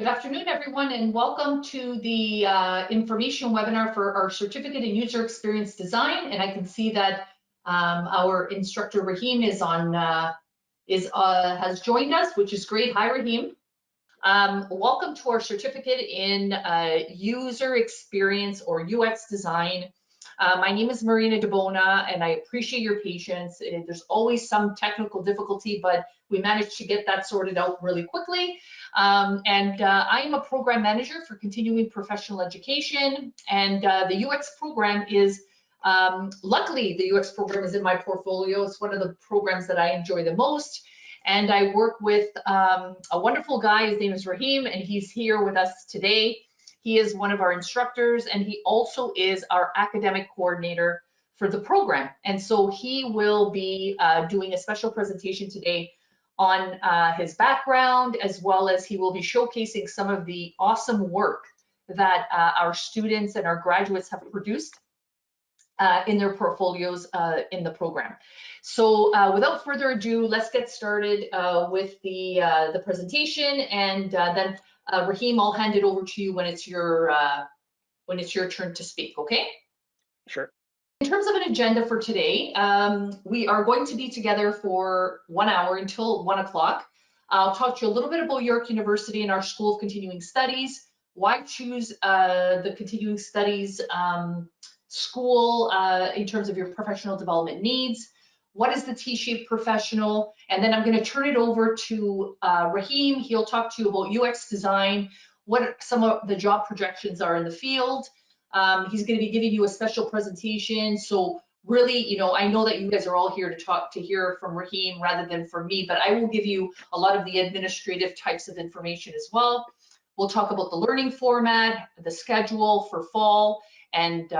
Good afternoon, everyone, and welcome to the information webinar for our Certificate in User Experience Design. And I can see that our instructor Rahim is has joined us, which is great. Hi, Rahim. Welcome to our Certificate in User Experience or UX Design. My name is Marina De Bona, and I appreciate your patience. There's always some technical difficulty, but we managed to get that sorted out really quickly. I am a program manager for continuing professional education, and the UX program is, luckily the UX program is in my portfolio. It's one of the programs that I enjoy the most. And I work with a wonderful guy. His name is Rahim, and he's here with us today. He is one of our instructors, and he also is our academic coordinator for the program. And so he will be doing a special presentation today on his background, as well as he will be showcasing some of the awesome work that our students and our graduates have produced in their portfolios in the program. So without further ado, let's get started with the presentation, and then Rahim, I'll hand it over to you when it's your turn to speak. Okay? Sure. In terms of an agenda for today, we are going to be together for 1 hour until 1 o'clock. I'll talk to you a little bit about York University and our School of Continuing Studies, why choose the Continuing Studies school in terms of your professional development needs, what is the T-shaped professional, and then I'm going to turn it over to Rahim. He'll talk to you about UX design, what some of the job projections are in the field. He's going to be giving you a special presentation. So really, you know, I know that you guys are all here to hear from Rahim rather than from me, but I will give you a lot of the administrative types of information as well. We'll talk about the learning format, the schedule for fall, and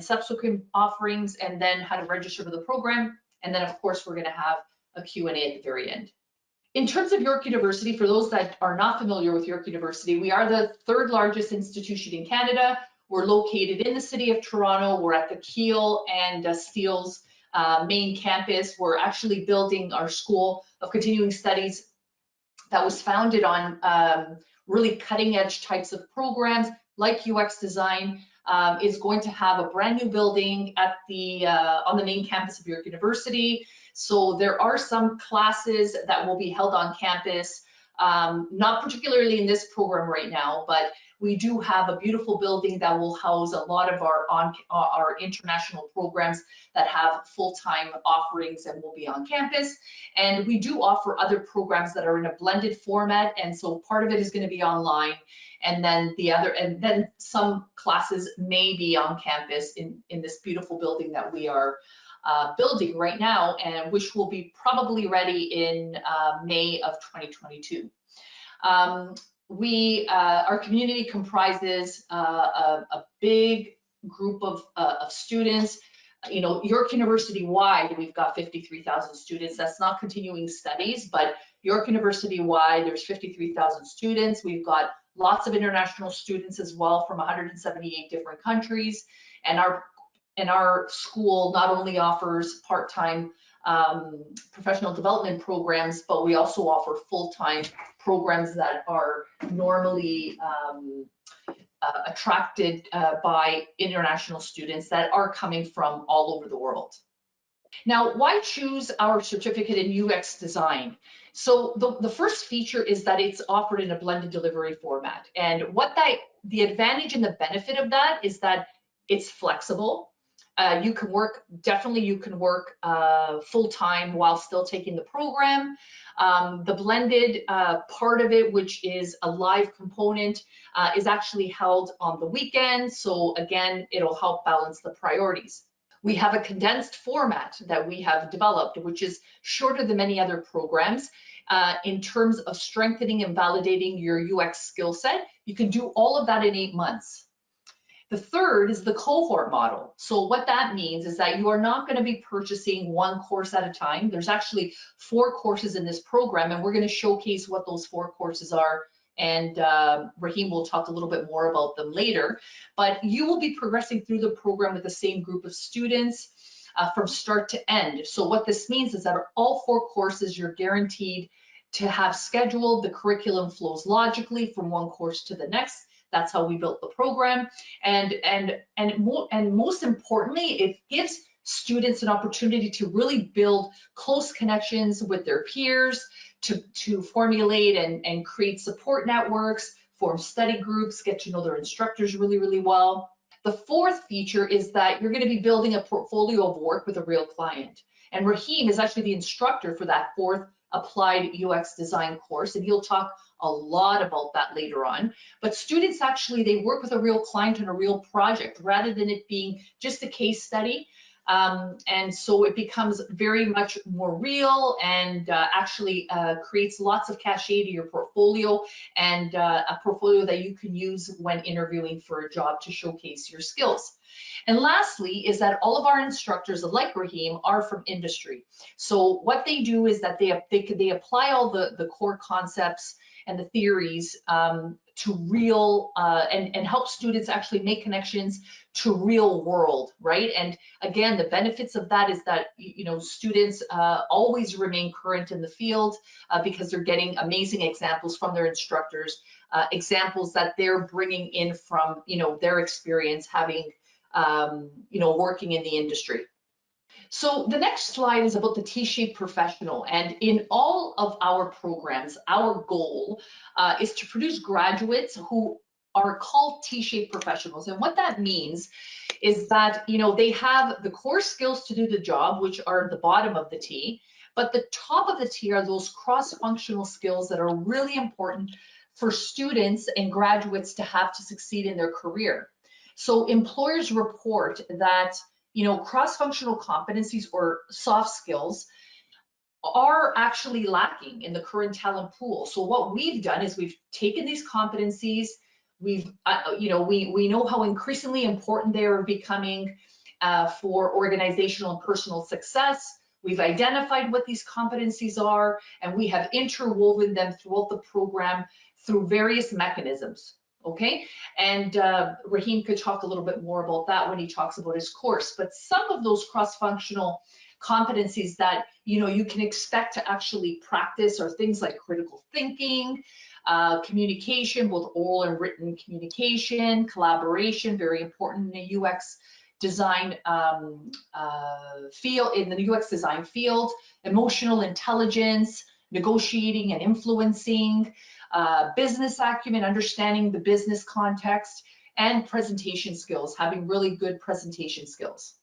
subsequent offerings, and then how to register for the program. And then, of course, we're going to have a Q&A at the very end. In terms of York University, for those that are not familiar with York University, we are the third largest institution in Canada. We're located in the city of Toronto. We're at the Keele and Steele's main campus. We're actually building our School of Continuing Studies that was founded on really cutting edge types of programs like UX design. Is going to have a brand new building at the on the main campus of York University. So there are some classes that will be held on campus, not particularly in this program right now, but we do have a beautiful building that will house a lot of our international programs that have full-time offerings and will be on campus. And we do offer other programs that are in a blended format, and so part of it is going to be online, and then some classes may be on campus in this beautiful building that we are building right now, and which will be probably ready in May of 2022. Our community comprises a big group of students. You know, York University wide, we've got 53,000 students. That's not continuing studies, but York University wide, there's 53,000 students. We've got lots of international students as well from 178 different countries. And our school not only offers part-time professional development programs, but we also offer full-time programs that are normally attracted by international students that are coming from all over the world. Now, why choose our certificate in UX design? So the first feature is that it's offered in a blended delivery format. And the advantage and the benefit of that is that it's flexible. You can work full-time while still taking the program. The blended part of it, which is a live component, is actually held on the weekend. So again, it'll help balance the priorities. We have a condensed format that we have developed, which is shorter than many other programs in terms of strengthening and validating your UX skill set. You can do all of that in 8 months. The third is the cohort model. So what that means is that you are not going to be purchasing one course at a time. There's actually 4 courses in this program, and we're going to showcase what those 4 courses are. And Rahim will talk a little bit more about them later. But you will be progressing through the program with the same group of students from start to end. So what this means is that all 4 courses, you're guaranteed to have scheduled. The curriculum flows logically from one course to the next. That's how we built the program. And most importantly, it gives students an opportunity to really build close connections with their peers, to formulate and create support networks, form study groups, get to know their instructors really, really well. The fourth feature is that you're going to be building a portfolio of work with a real client. And Rahim is actually the instructor for that fourth applied UX design course, and he'll talk a lot about that later on. But students actually, they work with a real client on a real project rather than it being just a case study. And so it becomes very much more real and actually creates lots of cachet to your portfolio, and a portfolio that you can use when interviewing for a job to showcase your skills. And lastly is that all of our instructors, like Rahim, are from industry. So what they do is that they apply all the core concepts and the theories to real and help students actually make connections to real world, right? And again, the benefits of that is that students always remain current in the field because they're getting amazing examples from their instructors, examples that they're bringing in from their experience having working in the industry. So the next slide is about the Tshaped Professional, and in all of our programs, our goal is to produce graduates who are called T-shaped professionals. And what that means is that they have the core skills to do the job, which are the bottom of the T, but the top of the T are those cross-functional skills that are really important for students and graduates to have to succeed in their career. So employers report that cross-functional competencies or soft skills are actually lacking in the current talent pool. So what we've done is we've taken these competencies, we know how increasingly important they are becoming for organizational and personal success. We've identified what these competencies are, and we have interwoven them throughout the program through various mechanisms. Okay, and Rahim could talk a little bit more about that when he talks about his course, but some of those cross-functional competencies that you can expect to actually practice are things like critical thinking, communication, both oral and written communication, collaboration, very important in the UX design field, emotional intelligence, negotiating and influencing, business acumen, understanding the business context, and presentation skills, having really good presentation skills.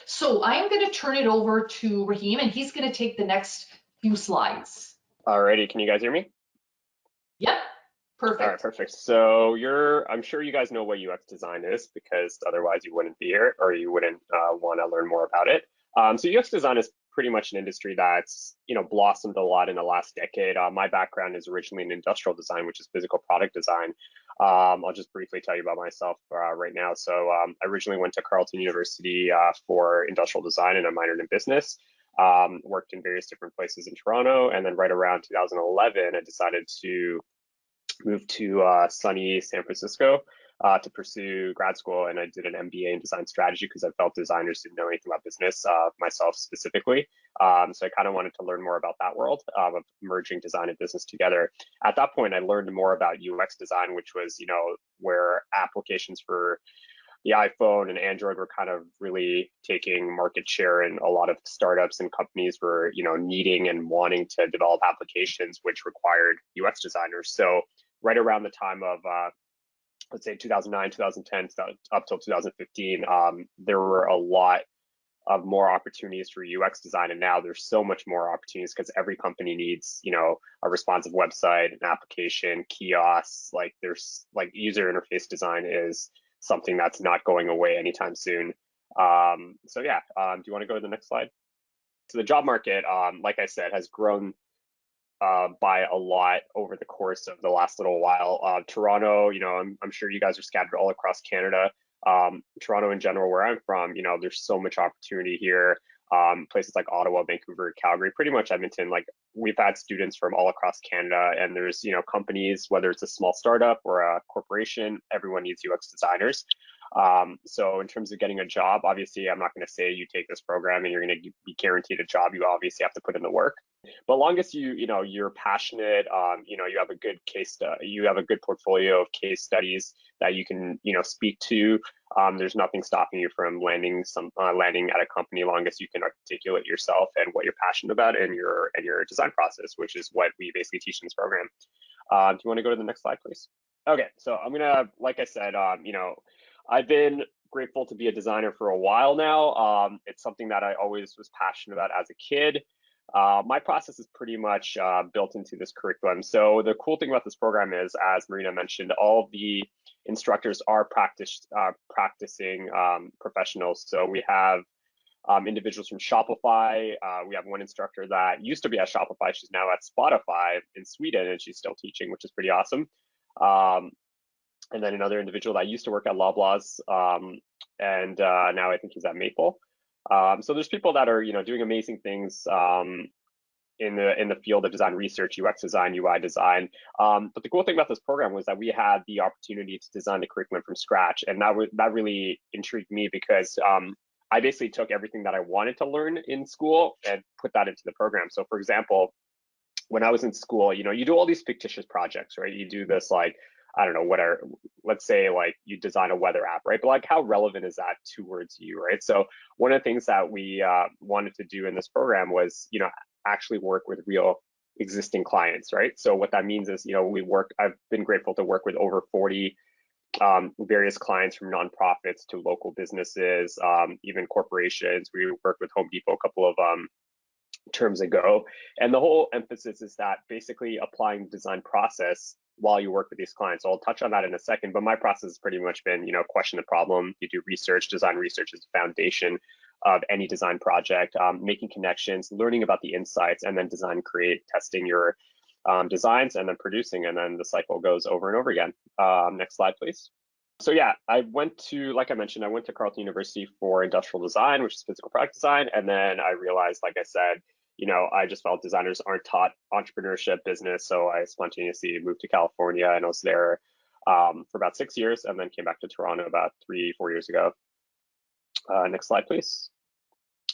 So I'm going to turn it over to Rahim, and he's going to take the next few slides. Alrighty, can you guys hear me? Yep, perfect. All right, perfect. So I'm sure you guys know what UX design is, because otherwise you wouldn't be here or you wouldn't want to learn more about it. So UX design is pretty much an industry that's blossomed a lot in the last decade. My background is originally in industrial design, which is physical product design. I'll just briefly tell you about myself right now. So I originally went to Carleton University for industrial design and I minored in business. Worked in various different places in Toronto, and then right around 2011, I decided to move to sunny San Francisco to pursue grad school, and I did an MBA in design strategy because I felt designers didn't know anything about business, myself specifically. So I kind of wanted to learn more about that world of merging design and business together. At that point, I learned more about UX design, which was, where applications for the iPhone and Android were kind of really taking market share, and a lot of startups and companies were, needing and wanting to develop applications which required UX designers. So right around the time of let's say 2009, 2010, up till 2015, there were a lot of more opportunities for UX design, and now there's so much more opportunities because every company needs, a responsive website, an application, kiosks. Like there's user interface design is something that's not going away anytime soon. So yeah, do you want to go to the next slide? So the job market, like I said, has grown by a lot over the course of the last little while. Toronto, I'm sure you guys are scattered all across Canada. Toronto in general, where I'm from, there's so much opportunity here. Places like Ottawa, Vancouver, Calgary, pretty much Edmonton, like we've had students from all across Canada, and there's, companies, whether it's a small startup or a corporation, everyone needs UX designers. So in terms of getting a job, obviously, I'm not going to say you take this program and you're going to be guaranteed a job. You obviously have to put in the work. But long as you're passionate, you have a good you have a good portfolio of case studies that you can speak to. There's nothing stopping you from landing at a company, long as you can articulate yourself and what you're passionate about and your design process, which is what we basically teach in this program. Do you want to go to the next slide, please? Okay, so I'm gonna, like I said, I've been grateful to be a designer for a while now. It's something that I always was passionate about as a kid. My process is pretty much built into this curriculum. So the cool thing about this program is, as Marina mentioned, all of the instructors are practicing professionals. So we have individuals from Shopify. We have one instructor that used to be at Shopify. She's now at Spotify in Sweden, and she's still teaching, which is pretty awesome. And then another individual that used to work at Loblaws, and now I think he's at Maple. So there's people that are doing amazing things in the field of design research, UX design, UI design. But the cool thing about this program was that we had the opportunity to design the curriculum from scratch, and that really intrigued me, because I basically took everything that I wanted to learn in school and put that into the program. So for example, when I was in school, you do all these fictitious projects, right? You do this, like, I don't know, let's say like you design a weather app, right? But like, how relevant is that towards you, right? So one of the things that we wanted to do in this program was, actually work with real existing clients, right? So what that means is, I've been grateful to work with over 40 various clients, from nonprofits to local businesses, even corporations. We worked with Home Depot a couple of terms ago. And the whole emphasis is that basically applying design process while you work with these clients. So I'll touch on that in a second, but my process has pretty much been, question the problem, you do research. Design research is the foundation of any design project, making connections, learning about the insights, and then design, create, testing your designs, and then producing, and then the cycle goes over and over again. Next slide, please. So yeah, like I mentioned, I went to Carleton University for industrial design, which is physical product design. And then I realized, like I said, I just felt designers aren't taught entrepreneurship, business. So I spontaneously moved to California, and I was there for about 6 years, and then came back to Toronto about 3-4 years ago. Next slide, please.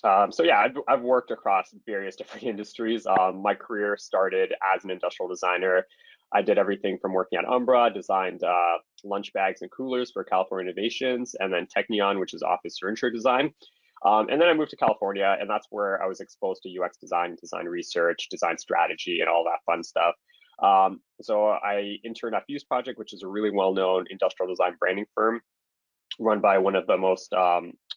So yeah, I've worked across various different industries. My career started as an industrial designer. I did everything from working at Umbra, designed lunch bags and coolers for California Innovations, and then Technion, which is office furniture design. And then I moved to California, and that's where I was exposed to UX design, design research, design strategy, and all that fun stuff. So I interned at Fuse Project, which is a really well-known industrial design branding firm run by one of the most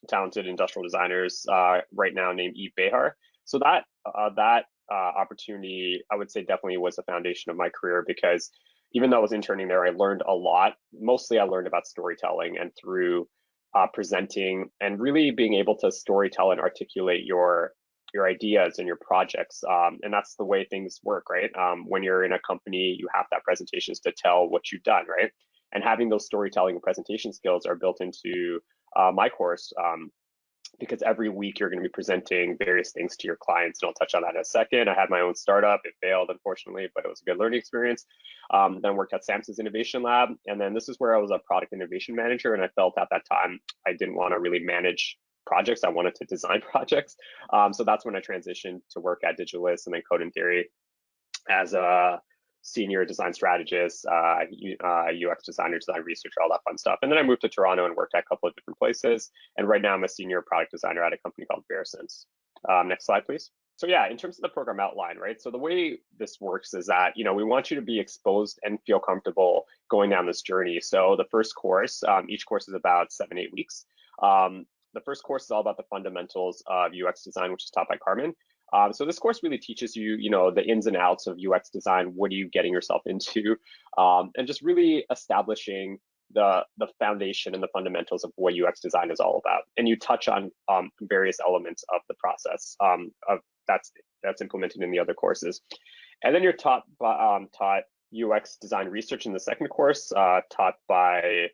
talented industrial designers right now, named Yves Behar. So that opportunity, I would say, definitely was the foundation of my career, because even though I was interning there, I learned a lot. Mostly I learned about storytelling, and through presenting and really being able to storytell and articulate your ideas and your projects. And that's the way things work, right? When you're in a company, you have to have presentations to tell what you've done, right? And having those storytelling and presentation skills are built into my course, because every week you're going to be presenting various things to your clients, and I'll touch on that in a second. I had my own startup. It failed, unfortunately, but it was a good learning experience. Then worked at Samsung's Innovation Lab, and then this is where I was a product innovation manager, and I felt at that time I didn't want to really manage projects. I wanted to design projects. So that's when I transitioned to work at Digitalis and then Code and Theory as a senior design strategist, UX designer, design researcher, all that fun stuff. And then I moved to Toronto and worked at a couple of different places. And right now I'm a senior product designer at a company called Verisense. Next slide, please. So yeah, in terms of the program outline, right? So the way this works is that, we want you to be exposed and feel comfortable going down this journey. So the first course, each course is about 7-8 weeks. The first course is all about the fundamentals of UX design, which is taught by Carmen. So this course really teaches you, the ins and outs of UX design. What are you getting yourself into? And just really establishing the foundation and the fundamentals of what UX design is all about. And you touch on various elements of the process that's implemented in the other courses. And then you're taught UX design research in the second course, taught by,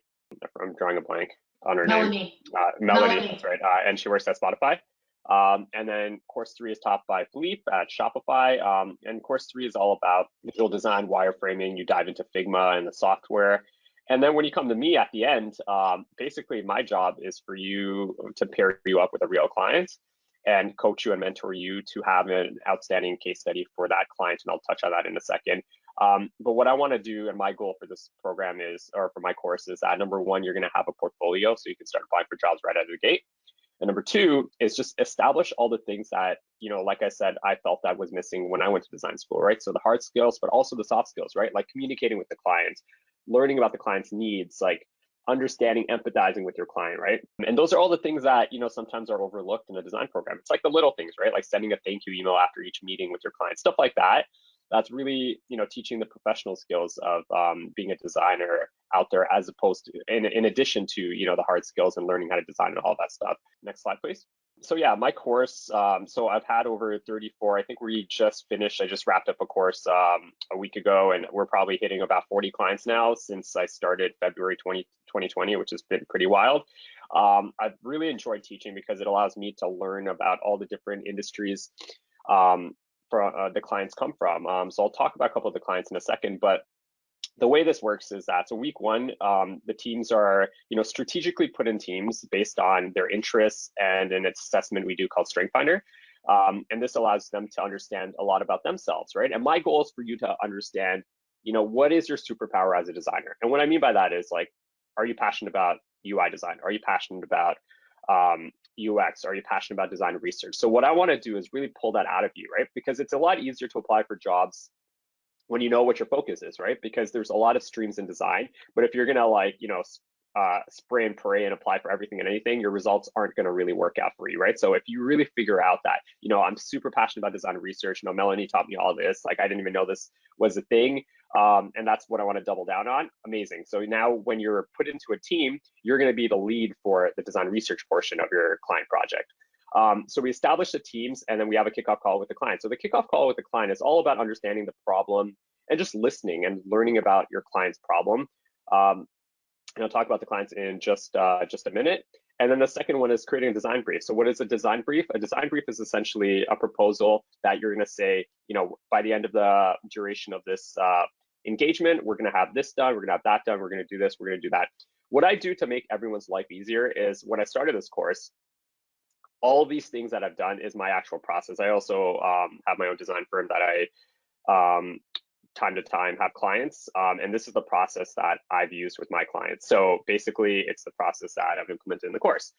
I'm drawing a blank on her name. Melanie, that's right. And she works at Spotify. And then course 3 is taught by Philippe at Shopify. And course 3 is all about visual design, wireframing. You dive into Figma and the software. And then when you come to me at the end, basically my job is for you to pair you up with a real client and coach you and mentor you to have an outstanding case study for that client. And I'll touch on that in a second. But what I want to do, and my goal for this program is, or for my course, is that number one, you're going to have a portfolio so you can start applying for jobs right out of the gate. And number two is just establish all the things that, like I said, I felt that was missing when I went to design school, right? So the hard skills, but also the soft skills, right? Like communicating with the client, learning about the client's needs, like understanding, empathizing with your client, right? And those are all the things that, sometimes are overlooked in a design program. It's like the little things, right? Like sending a thank you email after each meeting with your client, stuff like that. That's really, teaching the professional skills of being a designer out there, as opposed to, in addition to, the hard skills and learning how to design and all that stuff. Next slide, please. So yeah, my course, so I've had over 34, I think we just finished, I just wrapped up a course a week ago, and we're probably hitting about 40 clients now since I started February 2020, which has been pretty wild. I've really enjoyed teaching because it allows me to learn about all the different industries the clients come from. So I'll talk about a couple of the clients in a second, but the way this works is that, so week one, the teams are, strategically put in teams based on their interests and an assessment we do called Strength Finder. And this allows them to understand a lot about themselves, right? And my goal is for you to understand, what is your superpower as a designer? And what I mean by that is, like, are you passionate about UI design? Are you passionate about UX? Are you passionate about design research? So what I want to do is really pull that out of you, right? Because it's a lot easier to apply for jobs when you know what your focus is, right? Because there's a lot of streams in design, but if you're gonna spray and pray and apply for everything and anything, your results aren't gonna really work out for you, right? So if you really figure out that, I'm super passionate about design research, Melanie taught me all this, like I didn't even know this was a thing, and that's what I want to double down on. Amazing. So now when you're put into a team, you're gonna be the lead for the design research portion of your client project. So we establish the teams, and then we have a kickoff call with the client. So the kickoff call with the client is all about understanding the problem and just listening and learning about your client's problem. And I'll talk about the clients in just a minute. And then the second one is creating a design brief. So what is a design brief? A design brief is essentially a proposal that you're going to say, by the end of the duration of this engagement, we're going to have this done, we're going to have that done, we're going to do this, we're going to do that. What I do to make everyone's life easier is, when I started this course, all these things that I've done is my actual process. I also have my own design firm that I time to time have clients, and this is the process that I've used with my clients. So basically, it's the process that I've implemented in the course.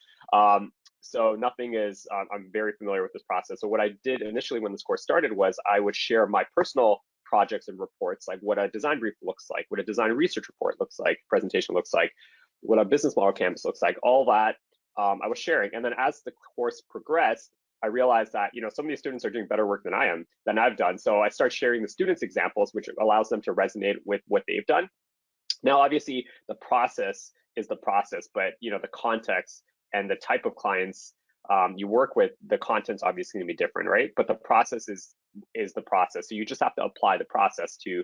So nothing is, I'm very familiar with this process. So what I did initially when this course started was I would share my personal projects and reports, like what a design brief looks like, what a design research report looks like, presentation looks like, what a business model canvas looks like, all that I was sharing. And then as the course progressed, I realized that, some of these students are doing better work than I've done. So I start sharing the students' examples, which allows them to resonate with what they've done. Now, obviously, the process is the process, but the context and the type of clients you work with, the content's obviously gonna be different, right? But the process is the process. So you just have to apply the process to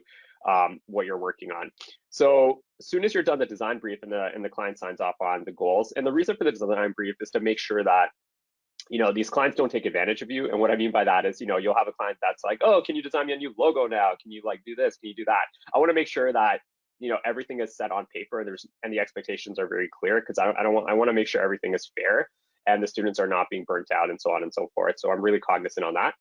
what you're working on. So as soon as you're done the design brief and the client signs off on the goals, and the reason for the design brief is to make sure that these clients don't take advantage of you. And what I mean by that is, you'll have a client that's like, oh, can you design me a new logo now? Can you do this? Can you do that? I want to make sure that, everything is set on paper and the expectations are very clear, because I want to make sure everything is fair and the students are not being burnt out and so on and so forth. So I'm really cognizant on that.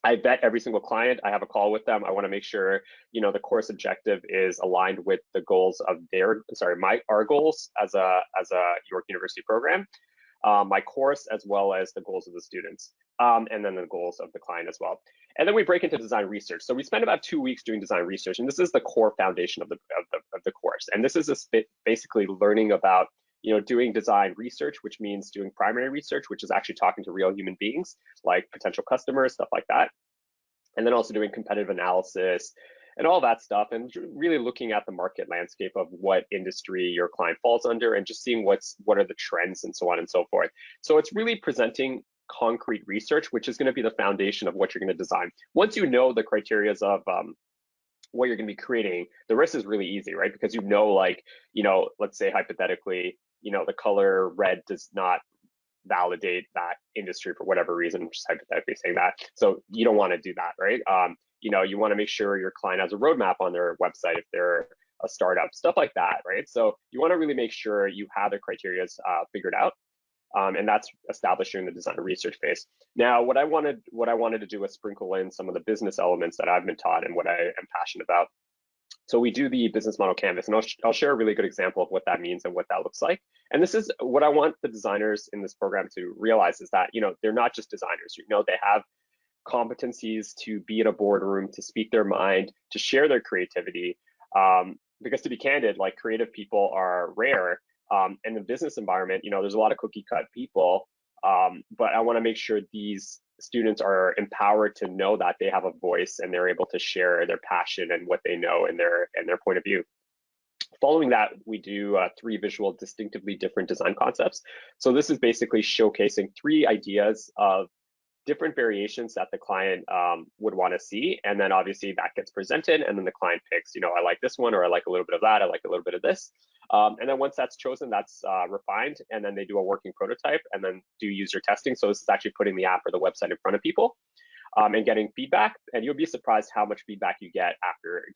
I vet every single client. I have a call with them. I want to make sure, the course objective is aligned with the goals of our goals as a York University program. My course, as well as the goals of the students, and then the goals of the client as well. And then we break into design research. So we spend about 2 weeks doing design research, and this is the core foundation of the course. And this is basically learning about, doing design research, which means doing primary research, which is actually talking to real human beings, like potential customers, stuff like that. And then also doing competitive analysis and all that stuff, and really looking at the market landscape of what industry your client falls under, and just seeing what are the trends and so on and so forth. So it's really presenting concrete research, which is going to be the foundation of what you're going to design. Once you know the criteria of what you're going to be creating, the rest is really easy, right? Because let's say hypothetically, the color red does not validate that industry for whatever reason, just hypothetically saying that. So you don't want to do that, right? You want to make sure your client has a roadmap on their website if they're a startup, stuff like that, right? So you want to really make sure you have the criteria figured out. And that's established during the design and research phase. Now, what I wanted to do was sprinkle in some of the business elements that I've been taught and what I am passionate about. So we do the business model canvas, and I'll share a really good example of what that means and what that looks like. And this is what I want the designers in this program to realize, is that, they're not just designers. They have competencies to be in a boardroom, to speak their mind, to share their creativity. Because to be candid, like, creative people are rare. In the business environment, there's a lot of cookie cut people. But I want to make sure these students are empowered to know that they have a voice and they're able to share their passion and what they know and their point of view. Following that, we do 3 visual, distinctively different design concepts. So this is basically showcasing 3 ideas of different variations that the client would want to see. And then obviously that gets presented, and then the client picks, I like this one, or I like a little bit of that, I like a little bit of this. And then once that's chosen, that's refined, and then they do a working prototype and then do user testing. So this is actually putting the app or the website in front of people and getting feedback. And you'll be surprised how much feedback you get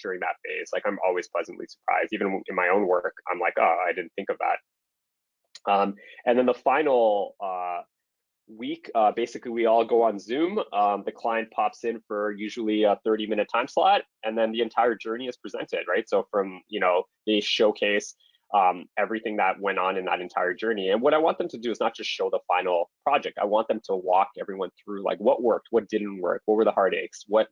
during that phase. Like, I'm always pleasantly surprised. Even in my own work, I'm like, oh, I didn't think of that. And then the final week, basically we all go on Zoom. The client pops in for usually a 30-minute time slot, and then the entire journey is presented, right? So from, they showcase everything that went on in that entire journey. And what I want them to do is not just show the final project. I want them to walk everyone through, like, what worked, what didn't work, what were the heartaches, what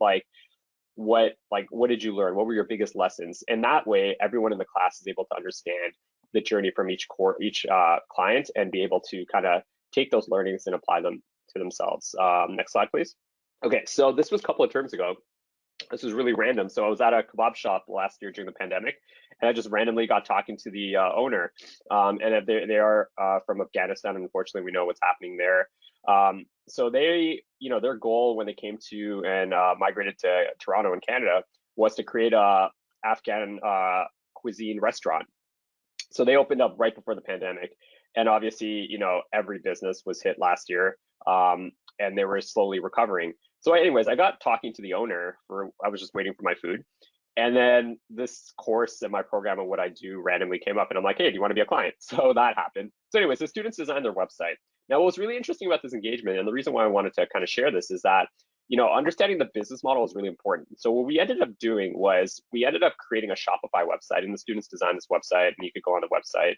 did you learn, what were your biggest lessons? And that way, everyone in the class is able to understand the journey from each client and be able to kind of take those learnings and apply them to themselves. Next slide, please. Okay, so this was a couple of terms ago. This was really random. So I was at a kebab shop last year during the pandemic, and I just randomly got talking to the owner. And they are from Afghanistan, and unfortunately, we know what's happening there. So they, their goal when they came to and migrated to Toronto in Canada was to create a Afghan cuisine restaurant. So they opened up right before the pandemic, and obviously, every business was hit last year, and they were slowly recovering. So anyways, I got talking to the owner I was just waiting for my food. And then this course in my program and what I do randomly came up, and I'm like, hey, do you want to be a client? So that happened. So anyways, the students designed their website. Now, what was really interesting about this engagement, and the reason why I wanted to kind of share this, is that, understanding the business model is really important. So what we ended up doing was we ended up creating a Shopify website, and the students designed this website, and you could go on the website.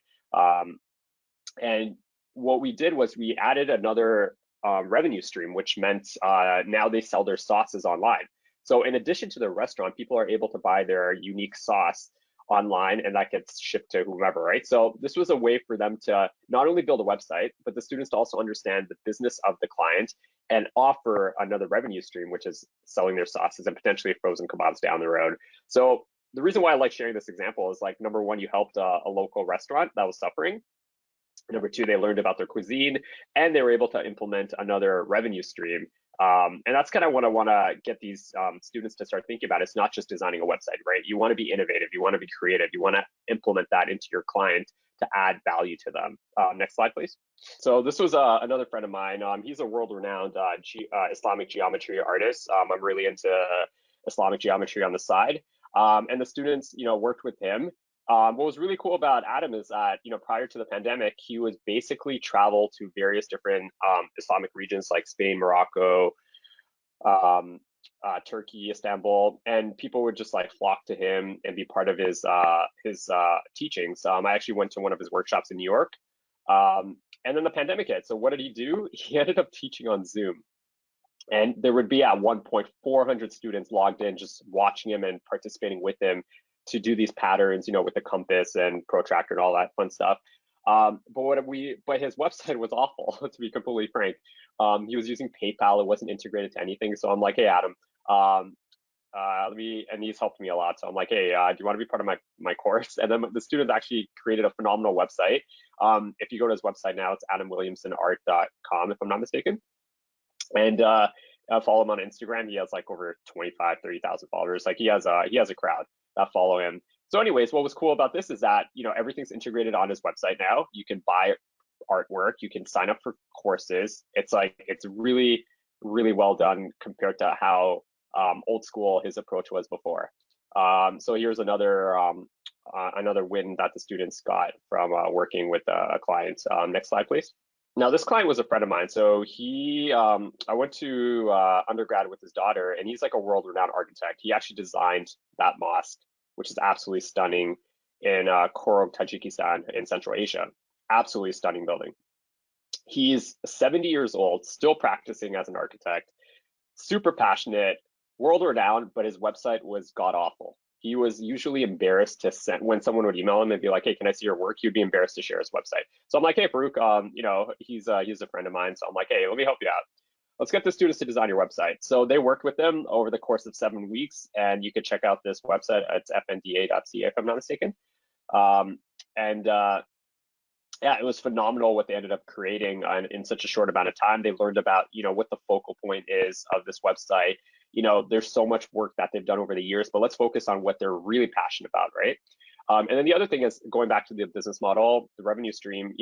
And what we did was we added another revenue stream, which meant now they sell their sauces online. So in addition to the restaurant, people are able to buy their unique sauce online, and that gets shipped to whomever, right? So this was a way for them to not only build a website, but the students to also understand the business of the client and offer another revenue stream, which is selling their sauces and potentially frozen kebabs down the road. So the reason why I like sharing this example is, like, number one, you helped a local restaurant that was suffering. Number two, they learned about their cuisine, and they were able to implement another revenue stream. And that's kind of what I want to get these students to start thinking about. It's not just designing a website, right? You want to be innovative, you want to be creative, you want to implement that into your client to add value to them. Next slide, please. So this was another friend of mine. He's a world-renowned Islamic geometry artist. I'm really into Islamic geometry on the side. And the students, worked with him. What was really cool about Adam is that, prior to the pandemic, he would basically travel to various different Islamic regions like Spain, Morocco, Turkey, Istanbul, and people would just like flock to him and be part of his teachings. I actually went to one of his workshops in New York, and then the pandemic hit. So what did he do? He ended up teaching on Zoom. And there would be at one point 400 students logged in, just watching him and participating with him to do these patterns, with the compass and protractor and all that fun stuff. But his website was awful, to be completely frank. He was using PayPal. It wasn't integrated to anything. So I'm like, hey, Adam, and he's helped me a lot. So I'm like, hey, do you want to be part of my course? And then the students actually created a phenomenal website. If you go to his website now, it's adamwilliamsonart.com, if I'm not mistaken. And follow him on Instagram. He has like over 25, 30,000 followers. Like he has a crowd that follow him. So anyways, what was cool about this is that, everything's integrated on his website now. You can buy artwork, you can sign up for courses. It's really, really well done compared to how old school his approach was before. So here's another win that the students got from working with a client. Next slide, please. Now, this client was a friend of mine. So I went to undergrad with his daughter, and he's like a world-renowned architect. He actually designed that mosque, which is absolutely stunning in Cohort, Tajikistan in Central Asia. Absolutely stunning building. He's 70 years old, still practicing as an architect, super passionate, world-renowned, but his website was god-awful. He was usually embarrassed to send when someone would email him and be like, "Hey, can I see your work?" He'd be embarrassed to share his website. So I'm like, "Hey, Farouk, he's a friend of mine, so I'm like, hey, let me help you out. Let's get the students to design your website." So they worked with them over the course of 7 weeks, and you can check out this website. It's fnda.ca if I'm not mistaken. Um, and Yeah, it was phenomenal what they ended up creating in such a short amount of time. They learned about, what the focal point is of this website. There's so much work that they've done over the years, but let's focus on what they're really passionate about, right? And then the other thing is going back to the business model, the revenue stream.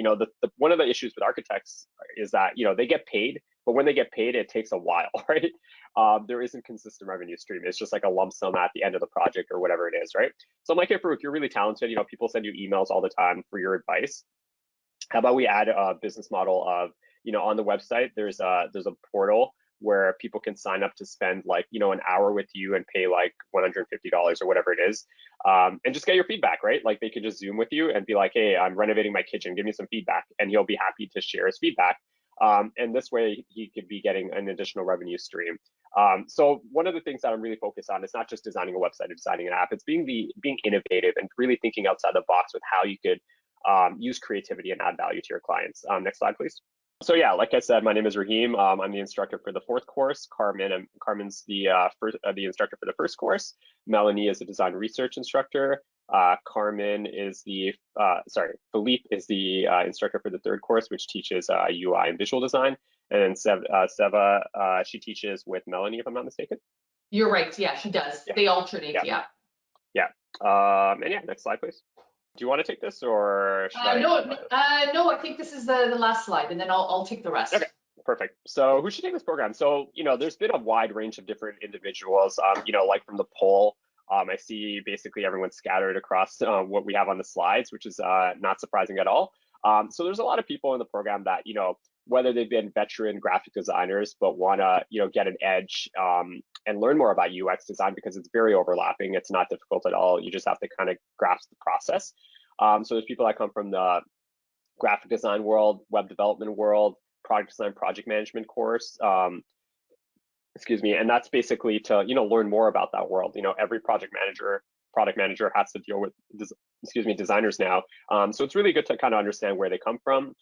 One of the issues with architects is that they get paid, but when they get paid, it takes a while, right? There isn't consistent revenue stream. It's just like a lump sum at the end of the project or whatever it is, right? So I'm like, hey, Farouk, you're really talented. People send you emails all the time for your advice. How about we add a business model of, on the website, there's a portal where people can sign up to spend like, an hour with you and pay like $150 or whatever it is, and just get your feedback, right? Like they could just Zoom with you and be like, hey, I'm renovating my kitchen, give me some feedback, and he'll be happy to share his feedback. And this way he could be getting an additional revenue stream. So one of the things that I'm really focused on is not just designing a website or designing an app, it's being innovative and really thinking outside the box with how you could use creativity and add value to your clients. Next slide, please. So yeah, like I said, my name is Rahim. I'm the instructor for the 4th course. Carmen's the instructor for the 1st course. Melanie is a design research instructor. Philippe is the instructor for the 3rd course, which teaches UI and visual design. And then Seva, she teaches with Melanie, if I'm not mistaken. You're right. Yeah, she does. Yeah. They alternate. Yeah. And yeah, next slide, please. Do you want to take this or should I? No, I think this is the last slide, and then I'll take the rest. Okay, perfect. So who should take this program? So, there's been a wide range of different individuals, like from the poll, I see basically everyone scattered across what we have on the slides, which is not surprising at all. So there's a lot of people in the program that, whether they've been veteran graphic designers, but want to, get an edge and learn more about UX design because it's very overlapping. It's not difficult at all. You just have to kind of grasp the process. So there's people that come from the graphic design world, web development world, product design, project management course. And that's basically to, learn more about that world. Every product manager has to deal with, designers now. So it's really good to kind of understand where they come from.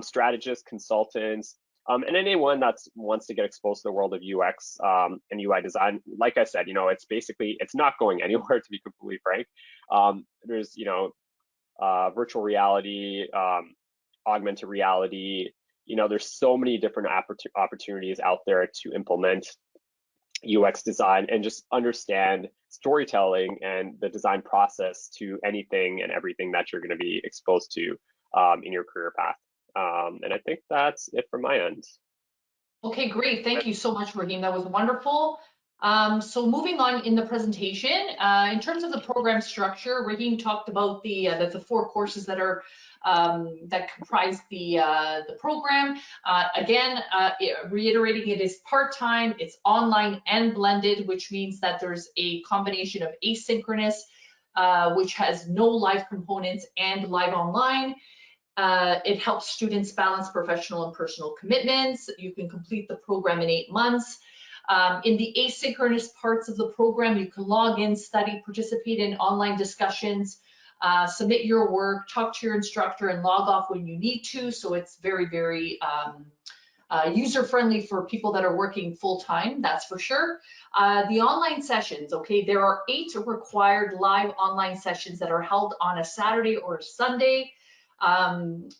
Strategists, consultants, and anyone that wants to get exposed to the world of UX and UI design. Like I said, it's not going anywhere, to be completely frank. There's, virtual reality, augmented reality. There's so many different opportunities out there to implement UX design and just understand storytelling and the design process to anything and everything that you're going to be exposed to in your career path. And I think that's it from my end. Okay, great. Thank you so much, Rahim. That was wonderful. So moving on in the presentation, in terms of the program structure, Rahim talked about the 4 courses that are that comprise the program. Again, reiterating, it is part-time, it's online and blended, which means that there's a combination of asynchronous, which has no live components, and live online. It helps students balance professional and personal commitments. You can complete the program in 8 months. In the asynchronous parts of the program, you can log in, study, participate in online discussions, submit your work, talk to your instructor, and log off when you need to. So it's very, very user-friendly for people that are working full-time, that's for sure. The online sessions, okay, there are 8 required live online sessions that are held on a Saturday or a Sunday. And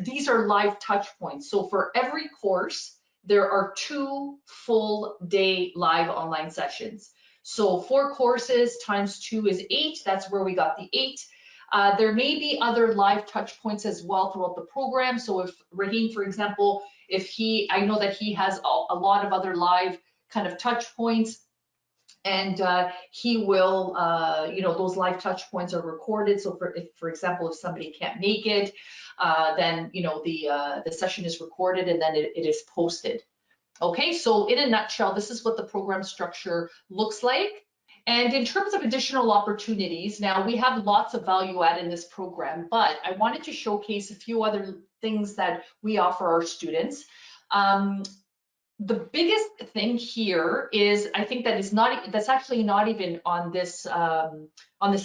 these are live touch points. So for every course, there are 2 full day live online sessions. So 4 courses times 2 is 8. That's where we got the 8. There may be other live touch points as well throughout the program. So if Rahim, for example, I know that he has a lot of other live kind of touch points. And he will, those live touch points are recorded. So for example, if somebody can't make it, then, the session is recorded and then it is posted. Okay, so in a nutshell, this is what the program structure looks like. And in terms of additional opportunities, now we have lots of value add in this program, but I wanted to showcase a few other things that we offer our students. The biggest thing here is, I think that's actually not even on this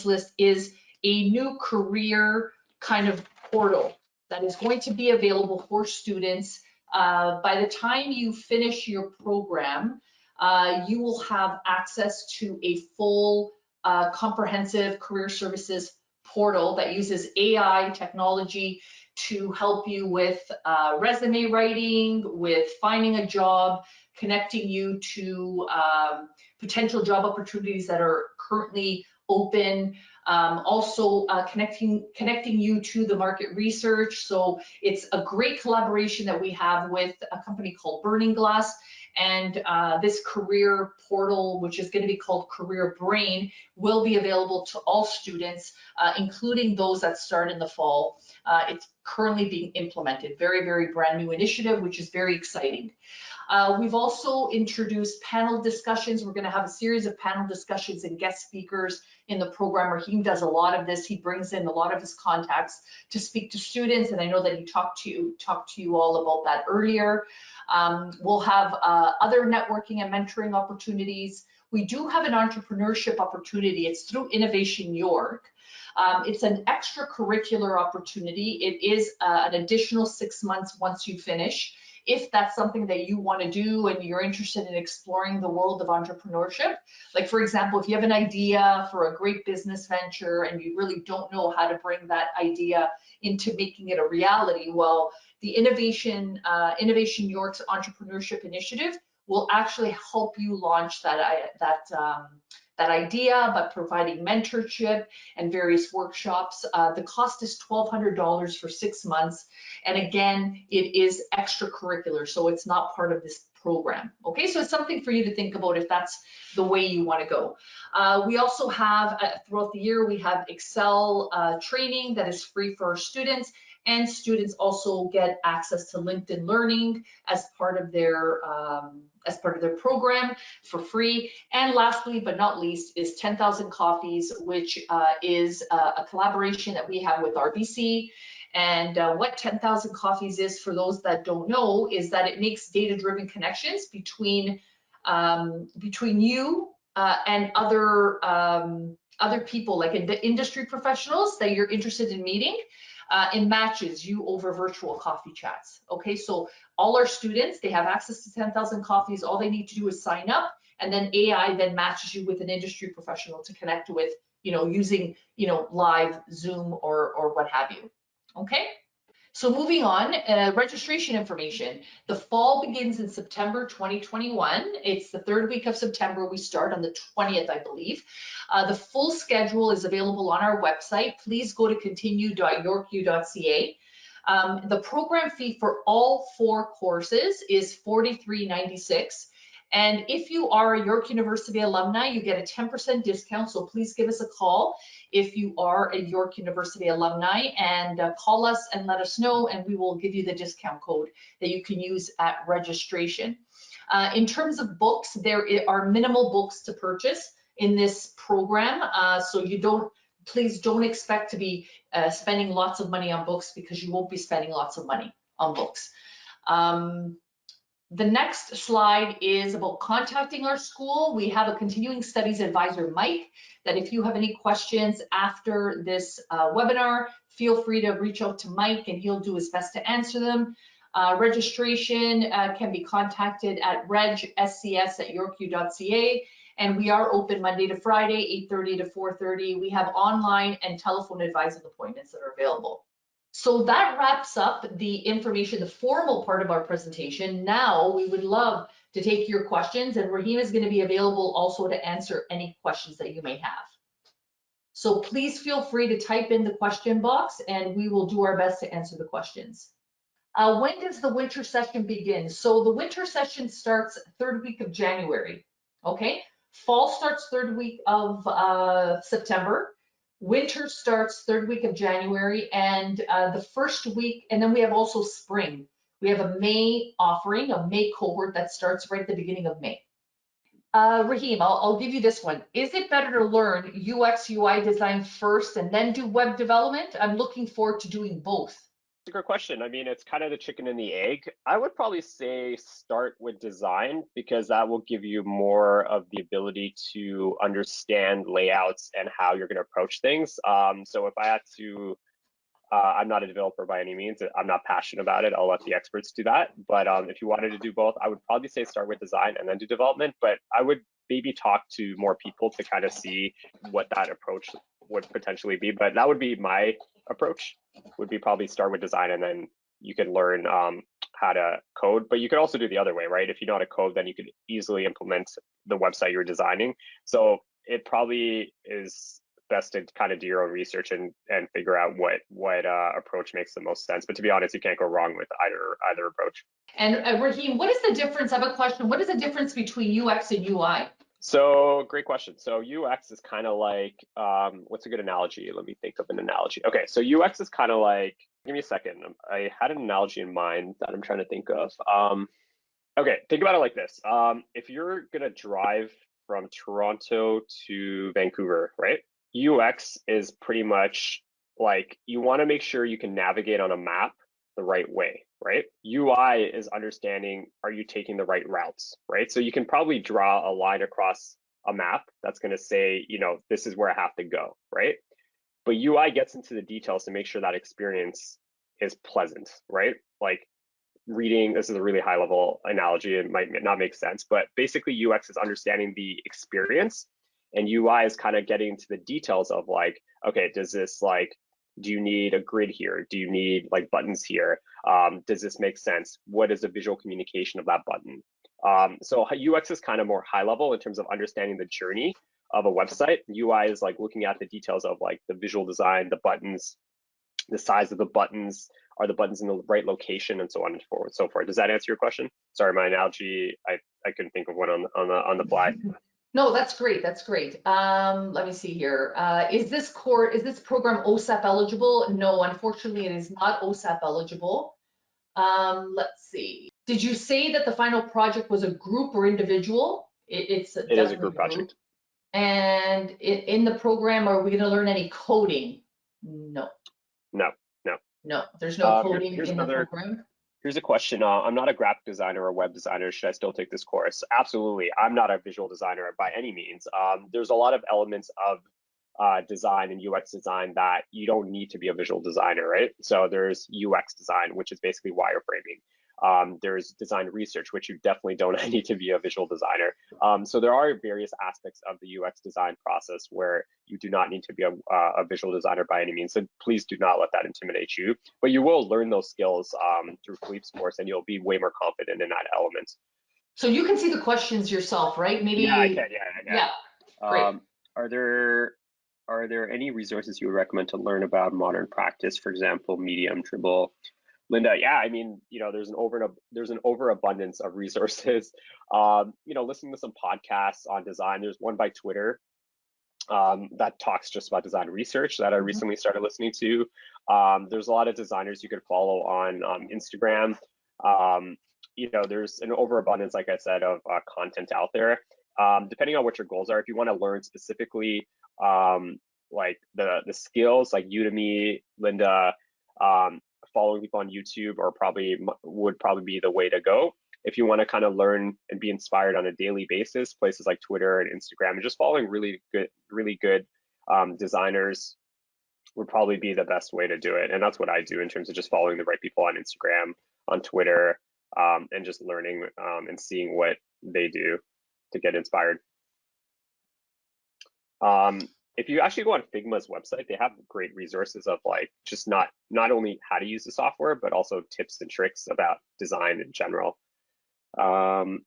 list, is a new career kind of portal that is going to be available for students. By the time you finish your program, you will have access to a full comprehensive career services portal that uses AI technology to help you with resume writing, with finding a job, connecting you to potential job opportunities that are currently open, also connecting you to the market research. So it's a great collaboration that we have with a company called Burning Glass. And this career portal, which is going to be called Career Brain, will be available to all students, including those that start in the fall. It's currently being implemented. Very, very brand new initiative, which is very exciting. We've also introduced panel discussions. We're going to have a series of panel discussions and guest speakers in the program. Rahim does a lot of this. He brings in a lot of his contacts to speak to students, and I know that he talked to you all about that earlier. We'll have other networking and mentoring opportunities. We do have an entrepreneurship opportunity. It's through Innovation York. It's an extracurricular opportunity. It is an additional 6 months once you finish. If that's something that you want to do and you're interested in exploring the world of entrepreneurship, like for example, if you have an idea for a great business venture and you really don't know how to bring that idea into making it a reality, well, the Innovation York's Entrepreneurship Initiative will actually help you launch that idea, but providing mentorship and various workshops. The cost is $1,200 for 6 months. And again, it is extracurricular, so it's not part of this program. Okay, so it's something for you to think about if that's the way you want to go. We also have, throughout the year, we have Excel training that is free for our students. And students also get access to LinkedIn Learning as part of their program for free. And lastly, but not least, is 10,000 Coffees, which is a collaboration that we have with RBC. And what 10,000 Coffees is, for those that don't know, is that it makes data-driven connections between you and other people, like in the industry professionals that you're interested in meeting. It matches you over virtual coffee chats. Okay, so all our students, they have access to 10,000 Coffees. All they need to do is sign up, and then AI then matches you with an industry professional to connect with, using, live Zoom or what have you. Okay. So moving on, registration information. The fall begins in September 2021. It's the 3rd week of September. We start on the 20th, I believe. The full schedule is available on our website. Please go to continue.yorku.ca. The program fee for all 4 courses is $43.96. And if you are a York University alumni, you get a 10% discount. So please give us a call if you are a York University alumni, and call us and let us know, and we will give you the discount code that you can use at registration. In terms of books, there are minimal books to purchase in this program. So please don't expect to be spending lots of money on books, because you won't be spending lots of money on books. The next slide is about contacting our school. We have a continuing studies advisor, Mike, that if you have any questions after this webinar, feel free to reach out to Mike and he'll do his best to answer them. Registration can be contacted at regscs@yorku.ca, and we are open Monday to Friday, 8:30 to 4:30. We have online and telephone advising appointments that are available. So that wraps up the information, the formal part of our presentation. Now we would love to take your questions, and Rahim is going to be available also to answer any questions that you may have. So please feel free to type in the question box and we will do our best to answer the questions. When does the winter session begin? So the winter session starts 3rd week of January. Okay, Fall starts third week of September. Winter starts third week of January, and the first week, and then we have also spring. We have a May offering, a May cohort that starts right at the beginning of May. Rahim, I'll give you this one. Is it better to learn UX UI design first and then do web development? I'm looking forward to doing both. It's a good question. I mean, it's kind of the chicken and the egg. I would probably say start with design because that will give you more of the ability to understand layouts and how you're going to approach things. So if I had to, I'm not a developer by any means. I'm not passionate about it. I'll let the experts do that. But if you wanted to do both, I would probably say start with design and then do development. But I would maybe talk to more people to kind of see what that approach would potentially be. But that would be my approach, would be probably start with design and then you can learn how to code. But you could also do the other way, right? If you know how to code, then you could easily implement the website you're designing. So it probably is best to kind of do your own research and figure out what approach makes the most sense. But to be honest, you can't go wrong with either approach. And Rahim, what is the difference? I have a question. What is the difference between UX and UI? So great question. So UX is kind of like, what's a good analogy? Let me think of an analogy. Okay, so UX is kind of like, give me a second. I had an analogy in mind that I'm trying to think of. Okay, think about it like this. If you're gonna drive from Toronto to Vancouver, right? UX is pretty much like, you wanna make sure you can navigate on a map the right way, right? UI is understanding, are you taking the right routes, right? So you can probably draw a line across a map that's going to say, you know, this is where I have to go, right? But UI gets into the details to make sure that experience is pleasant, right? Like reading, this is a really high level analogy, it might not make sense, but basically UX is understanding the experience and UI is kind of getting into the details of like, okay, does this like, do you need a grid here? Do you need like buttons here? Does this make sense? What is the visual communication of that button? So UX is kind of more high level in terms of understanding the journey of a website. UI is like looking at the details of like the visual design, the buttons, the size of the buttons, are the buttons in the right location, and so on and so forth. Does that answer your question? Sorry, my analogy, I couldn't think of one on the fly. No, that's great. That's great. Let me see here. Is this program OSAP eligible? No, unfortunately, it is not OSAP eligible. Let's see. Did you say that the final project was a group or individual? It is a group project. And in the program, are we going to learn any coding? No. No, there's no coding in the program. Here's a question. I'm not a graphic designer or a web designer. Should I still take this course? Absolutely. I'm not a visual designer by any means. There's a lot of elements of design and UX design that you don't need to be a visual designer, right? So there's UX design, which is basically wireframing. There's design research, which you definitely don't need to be a visual designer. So there are various aspects of the UX design process where you do not need to be a visual designer by any means. So please do not let that intimidate you. But you will learn those skills through Philippe's course, and you'll be way more confident in that element. So you can see the questions yourself, right? Maybe. Yeah, I can. Yeah. Great. Are there any resources you would recommend to learn about modern practice, for example, Medium, Dribble? Linda, yeah, I mean, you know, there's an overabundance of resources. You know, listening to some podcasts on design. There's one by Twitter that talks just about design research that I recently started listening to. There's a lot of designers you could follow on Instagram. You know, there's an overabundance, like I said, of content out there. Depending on what your goals are, if you want to learn specifically like the skills, like Udemy, Linda, following people on YouTube would probably be the way to go. If you want to kind of learn and be inspired on a daily basis, places like Twitter and Instagram, and just following really good designers would probably be the best way to do it. And that's what I do in terms of just following the right people on Instagram, on Twitter, and just learning and seeing what they do to get inspired. If you actually go on Figma's website, they have great resources of like just not only how to use the software, but also tips and tricks about design in general. And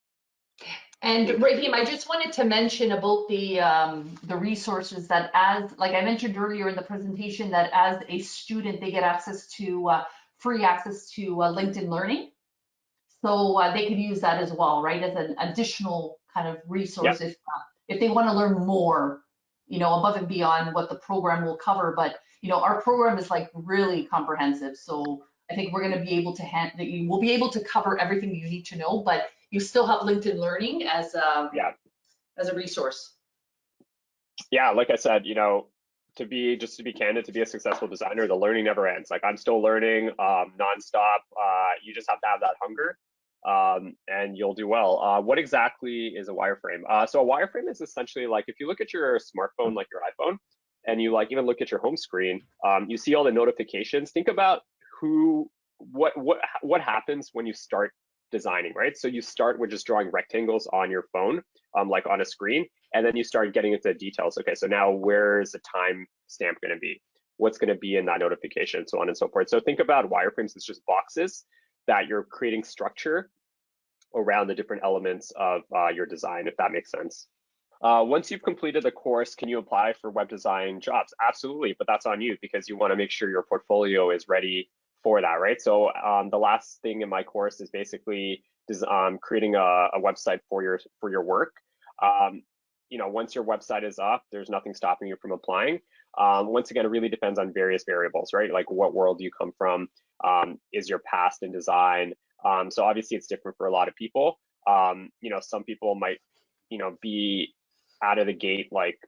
Rahim, I just wanted to mention about the resources that, as like I mentioned earlier in the presentation, that as a student they get access to free access to LinkedIn Learning, so they could use that as well, right, as an additional kind of resource if they want to learn more, above and beyond what the program will cover. But, our program is like really comprehensive. So I think we're going to be able to you will be able to cover everything you need to know, but you still have LinkedIn Learning as a resource. Yeah, like I said, to be candid, to be a successful designer, the learning never ends. Like I'm still learning nonstop. You just have to have that hunger, and you'll do well. What exactly is a wireframe? So a wireframe is essentially like if you look at your smartphone, like your iPhone, and you like even look at your home screen, you see all the notifications. Think about what happens when you start designing, right? So you start with just drawing rectangles on your phone, like on a screen, and then you start getting into the details. Okay, so now where's the time stamp going to be? What's going to be in that notification, so on and so forth. So think about wireframes as just boxes that you're creating structure around the different elements of your design, if that makes sense. Once you've completed the course, can you apply for web design jobs? Absolutely, but that's on you because you want to make sure your portfolio is ready for that, right? So the last thing in my course is basically creating a website for your work. Once your website is up, there's nothing stopping you from applying. Once again, it really depends on various variables, right? Like what world do you come from? Is your past in design? So obviously it's different for a lot of people. Some people might, be out of the gate like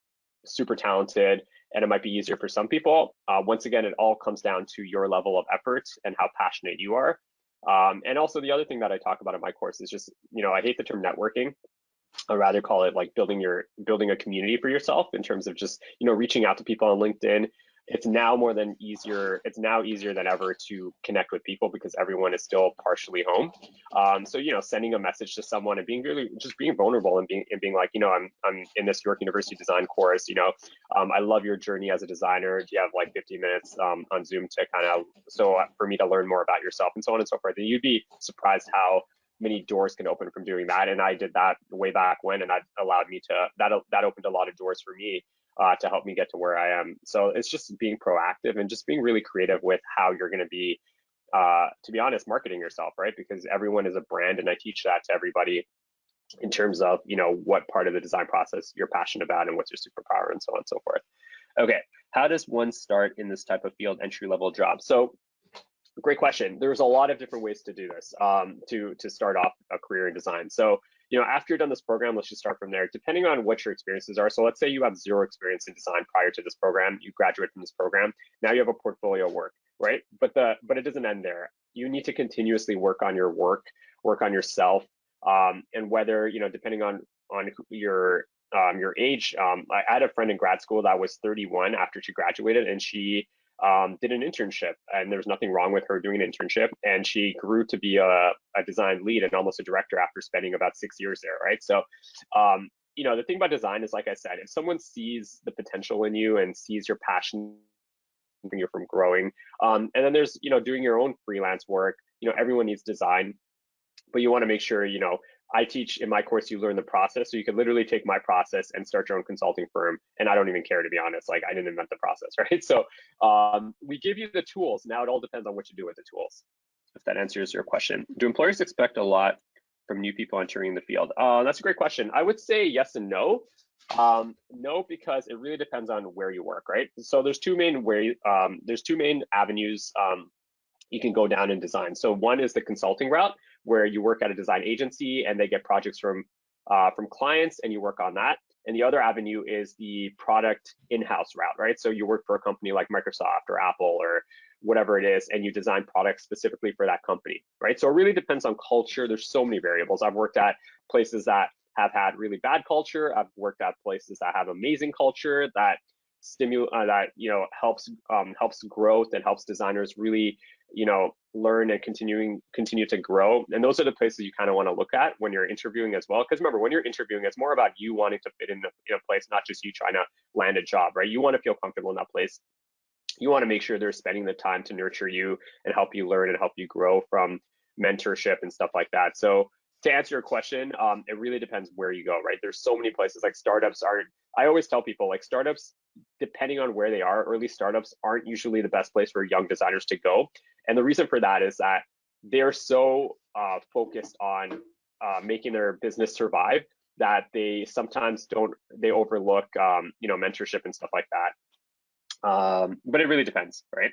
super talented, and it might be easier for some people. Once again, it all comes down to your level of effort and how passionate you are. And also the other thing that I talk about in my course is just, I hate the term networking. I'd rather call it like building a community for yourself in terms of just, reaching out to people on LinkedIn. It's now easier than ever to connect with people because everyone is still partially home. So, sending a message to someone and being vulnerable and being like, I'm in this York University design course, I love your journey as a designer. Do you have like 15 minutes on Zoom to for me to learn more about yourself and so on and so forth. And you'd be surprised how many doors can open from doing that. And I did that way back when, and that opened a lot of doors for me to help me get to where I am. So it's just being proactive and just being really creative with how you're going to be, to be honest, marketing yourself, right? Because everyone is a brand, and I teach that to everybody in terms of, what part of the design process you're passionate about and what's your superpower and so on and so forth. Okay, how does one start in this type of field, entry-level job? So great question. There's a lot of different ways to do this, to start off a career in design. So, after you're done this program, let's just start from there. Depending on what your experiences are. So let's say you have zero experience in design prior to this program, you graduate from this program. Now you have a portfolio of work, right? But it doesn't end there. You need to continuously work on your work, work on yourself, and whether, depending on your age. I had a friend in grad school that was 31 after she graduated, and she did an internship, and there's nothing wrong with her doing an internship, and she grew to be a design lead and almost a director after spending about 6 years there, right? So the thing about design is, like I said, if someone sees the potential in you and sees your passion you from growing, and then there's doing your own freelance work. Everyone needs design, but you want to make sure I teach in my course, you learn the process. So you could literally take my process and start your own consulting firm. And I don't even care, to be honest. Like, I didn't invent the process, right? So we give you the tools. Now it all depends on what you do with the tools, if that answers your question. Do employers expect a lot from new people entering the field? That's a great question. I would say yes and no. No, because it really depends on where you work, right? So there's two main avenues you can go down in design. So one is the consulting route, where you work at a design agency and they get projects from clients and you work on that. And the other avenue is the product in-house route, right? So you work for a company like Microsoft or Apple or whatever it is, and you design products specifically for that company, right? So it really depends on culture. There's so many variables. I've worked at places that have had really bad culture. I've worked at places that have amazing culture that helps growth and helps designers really learn and continue to grow. And those are the places you kind of want to look at when you're interviewing as well. Because remember, when you're interviewing, it's more about you wanting to fit in a place, not just you trying to land a job, right? You want to feel comfortable in that place. You want to make sure they're spending the time to nurture you and help you learn and help you grow from mentorship and stuff like that. So to answer your question, it really depends where you go, right? There's so many places. Like startups I always tell people, like, startups, depending on where they are, early startups aren't usually the best place for young designers to go. And the reason for that is that they're so focused on making their business survive that they sometimes they overlook, mentorship and stuff like that. But it really depends, right?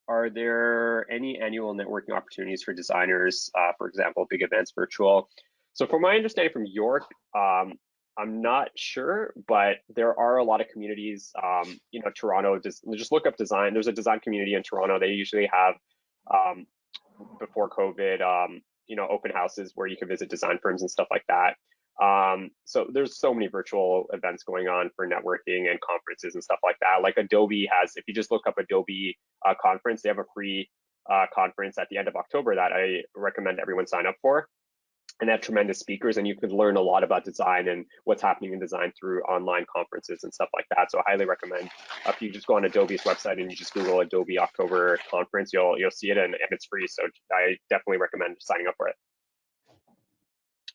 Are there any annual networking opportunities for designers, for example, big events, virtual? So from my understanding from York, I'm not sure, but there are a lot of communities, Toronto, just look up design. There's a design community in Toronto. They usually have, before COVID, open houses where you can visit design firms and stuff like that. So there's so many virtual events going on for networking and conferences and stuff like that. Like Adobe has, if you just look up Adobe conference, they have a free conference at the end of October that I recommend everyone sign up for. And they have tremendous speakers, and you can learn a lot about design and what's happening in design through online conferences and stuff like that. So I highly recommend, if you just go on Adobe's website and you just Google Adobe October conference, you'll see it, and it's free. So I definitely recommend signing up for it.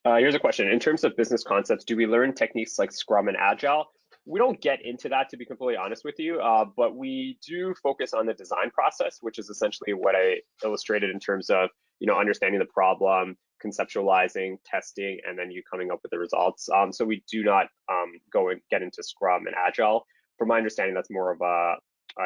Here's a question. In terms of business concepts, do we learn techniques like Scrum and Agile? We don't get into that, to be completely honest with you, but we do focus on the design process, which is essentially what I illustrated in terms of, understanding the problem, conceptualizing, testing, and then you coming up with the results. So we do not go and get into Scrum and Agile. From my understanding, that's more of a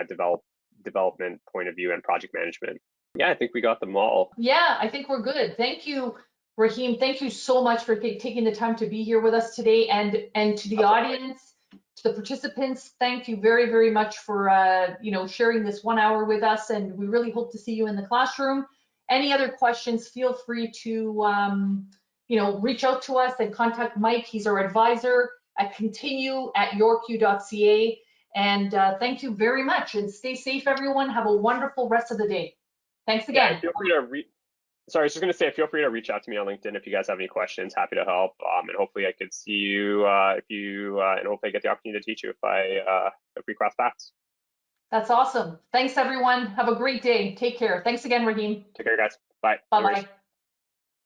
development point of view and project management. Yeah, I think we got them all. Yeah, I think we're good. Thank you, Rahim. Thank you so much for taking the time to be here with us today, and to the audience, to the participants. Thank you very, very much for sharing this 1 hour with us, and we really hope to see you in the classroom. Any other questions, feel free to reach out to us and contact Mike. He's our advisor at continue@yorku.ca. And thank you very much, and stay safe, everyone. Have a wonderful rest of the day. Thanks again. Yeah, feel free to Sorry, I was just going to say, feel free to reach out to me on LinkedIn if you guys have any questions. Happy to help. And hopefully I could see you and hopefully I get the opportunity to teach you if we cross paths. That's awesome. Thanks, everyone. Have a great day. Take care. Thanks again, Rahim. Take care, guys. Bye. Bye-bye.